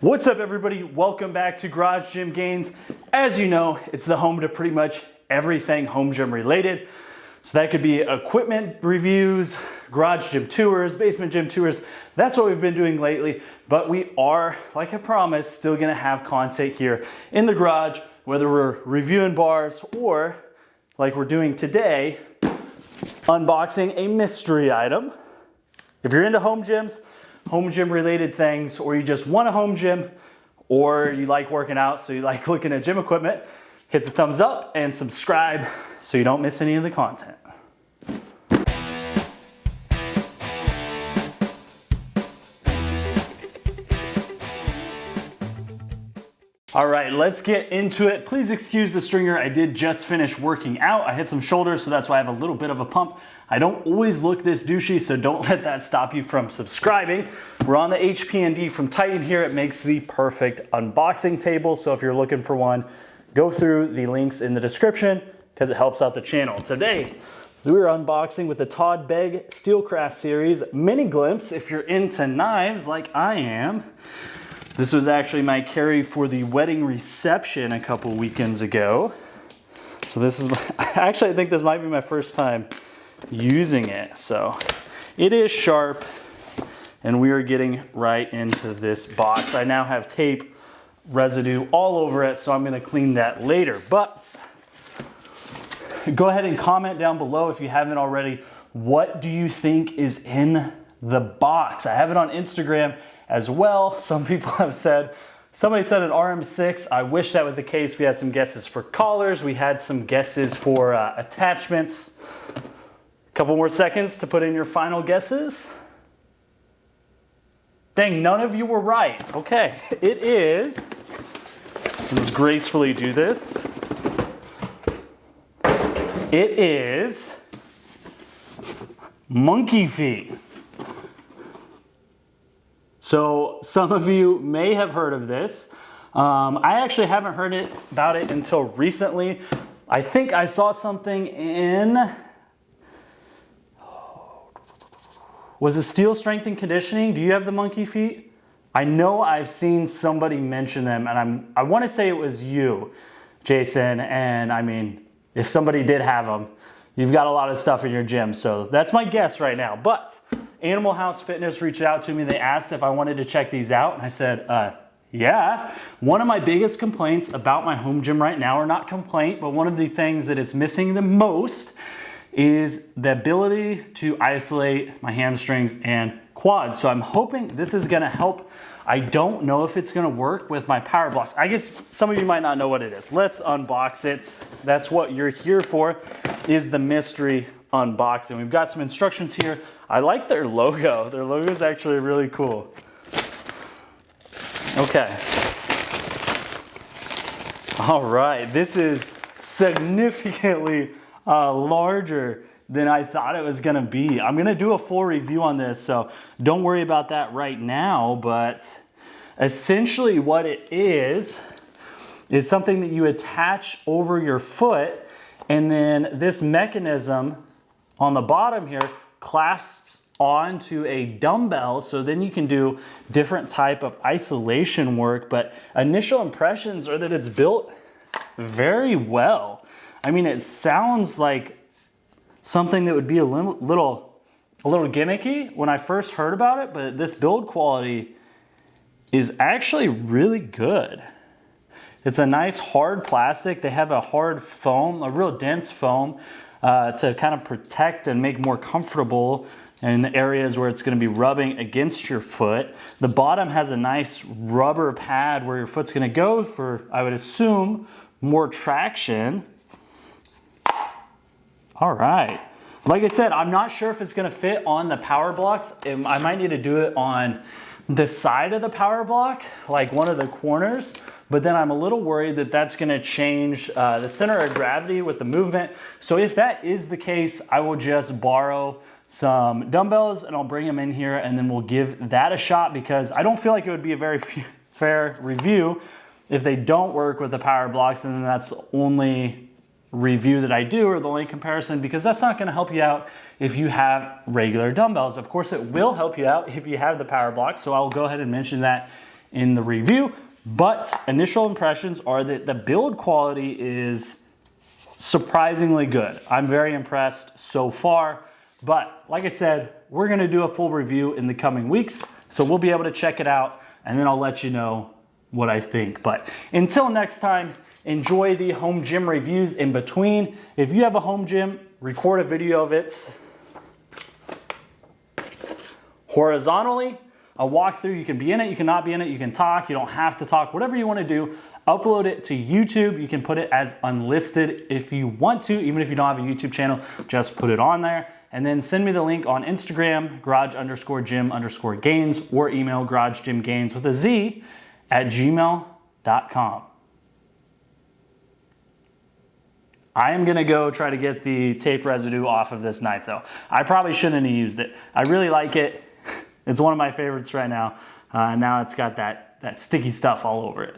What's up, everybody? Welcome back to Garage Gym Gains. As you know, it's the home to pretty much everything home gym related. So that could be equipment reviews, garage gym tours, basement gym tours. That's what we've been doing lately. But we are, like I promised, still gonna have content here in the garage, whether we're reviewing bars or, like we're doing today, unboxing a mystery item. If you're into home gyms, home gym related things, or you just want a home gym, or you like working out, so you like looking at gym equipment, hit the thumbs up and subscribe so you don't miss any of the content. All right, let's get into it. Please excuse the stringer. I did just finish working out. I hit some shoulders, so that's why I have a little bit of a pump. I don't always look this douchey, so don't let that stop you from subscribing. We're on the HP&D from Titan here. It makes the perfect unboxing table, so if you're looking for one, go through the links in the description because it helps out the channel. Today, we're unboxing with the Todd Begg Steelcraft series mini glimpse. If you're into knives like I am, this was actually my carry for the wedding reception a couple weekends ago. So this is, actually I think this might be my first time using it. So it is sharp and we are getting right into this box. I now have tape residue all over it, so I'm gonna clean that later. But go ahead and comment down below if you haven't already. What do you think is in the box? I have it on Instagram as well. Some people have said, somebody said an RM6. I wish that was the case. We had some guesses for collars. We had some guesses for attachments. A couple more seconds to put in your final guesses. Dang, none of you were right. Okay, it is, let's gracefully do this. It is monkey feet. So some of you may have heard of this. I actually haven't heard about it until recently. I think I saw something in, was it Steel Strength and Conditioning? Do you have the monkey feet? I know I've seen somebody mention them, and I want to say it was you, Jason. And I mean, if somebody did have them, you've got a lot of stuff in your gym. So that's my guess right now. But Animal House Fitness reached out to me. They asked if I wanted to check these out, and I said, yeah. One of my biggest complaints about my home gym right now, or not complaint, but one of the things that is missing the most is the ability to isolate my hamstrings and quads. So I'm hoping this is gonna help. I don't know if it's gonna work with my power blocks. I guess some of you might not know what it is. Let's unbox it. That's what you're here for, is the mystery unboxing. We've got some instructions here. I like their logo. Their logo is actually really cool. Okay. All right, this is significantly larger than I thought it was gonna be. I'm gonna do a full review on this, so don't worry about that right now, but essentially what it is something that you attach over your foot, and then this mechanism on the bottom here clasps onto a dumbbell, so then you can do different type of isolation work. But initial impressions are that it's built very well. I mean, it sounds like something that would be a little gimmicky when I first heard about it, but this build quality is actually really good. It's a nice hard plastic. They have a hard foam, a real dense foam, to kind of protect and make more comfortable in the areas where it's going to be rubbing against your foot. The bottom has a nice rubber pad where your foot's going to go for, I would assume, more traction. All right. Like I said, I'm not sure if it's going to fit on the power blocks. I might need to do it on the side of the power block, like one of the corners. But then I'm a little worried that that's gonna change the center of gravity with the movement. So if that is the case, I will just borrow some dumbbells and I'll bring them in here, and then we'll give that a shot, because I don't feel like it would be a very fair review if they don't work with the power blocks, and then that's the only review that I do, or the only comparison, because that's not gonna help you out if you have regular dumbbells. Of course, it will help you out if you have the power blocks, so I'll go ahead and mention that in the review. But initial impressions are that the build quality is surprisingly good. I'm very impressed so far. But like I said, we're gonna do a full review in the coming weeks. So we'll be able to check it out and then I'll let you know what I think. But until next time, enjoy the home gym reviews in between. If you have a home gym, record a video of it horizontally, a walkthrough. You can be in it, you cannot be in it, you can talk, you don't have to talk, whatever you want to do. Upload it to YouTube. You can put it as unlisted if you want to, even if you don't have a YouTube channel, just put it on there. And then send me the link on Instagram, garage_gym_gains, or email garagegymgains with a Z at gmail.com. I am gonna go try to get the tape residue off of this knife though. I probably shouldn't have used it. I really like it. It's one of my favorites right now. Now it's got that sticky stuff all over it.